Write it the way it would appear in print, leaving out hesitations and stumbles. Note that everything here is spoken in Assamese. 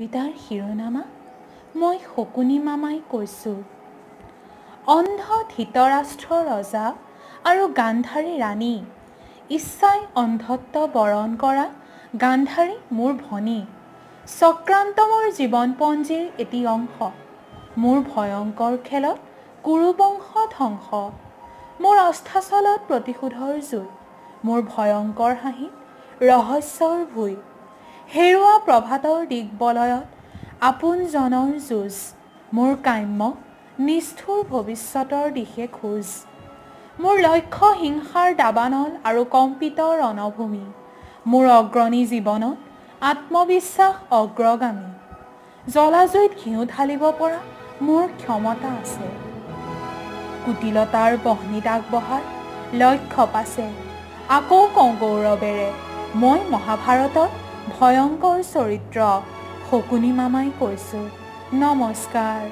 কবিতাৰ শিৰোনামা মই শকুনি মামাই কৈছোঁ। অন্ধ ধৃতৰাষ্ট্ৰ ৰজা আৰু গান্ধাৰী ৰাণী, ইচ্ছাই অন্ধত্ব বৰণ কৰা গান্ধাৰী মোৰ ভনী। চক্ৰান্ত মোৰ জীৱনপঞ্জীৰ এটি অংশ, মোৰ ভয়ংকৰ খেলত কুৰুবংশ ধ্বংস। মোৰ অস্থাচলত প্ৰতিশোধৰ জুই, মোৰ ভয়ংকৰ হাঁহিত ৰহস্যৰ ভুই। হেৰুৱা প্ৰভাতৰ দিগ্বলয়ত আপোনজনৰ যুঁজ, মোৰ কাম্য নিষ্ঠুৰ ভৱিষ্যতৰ দিশে খোজ। মোৰ লক্ষ্য হিংসাৰ দাবানল আৰু কম্পিত ৰণভূমি, মোৰ অগ্ৰণী জীৱনত আত্মবিশ্বাস অগ্ৰগামী। জলাজুইত ঘিউ ঢালিব পৰা মোৰ ক্ষমতা আছে, কুটিলতাৰ বহ্নিত আগবঢ়াৰ লক্ষ্য পাছে। আকৌ কওঁ গৌৰৱেৰে, মই মহাভাৰতত ভয়ংকৰ চৰিত্ৰ শকুনি মামাই কৈছোঁ। নমস্কাৰ।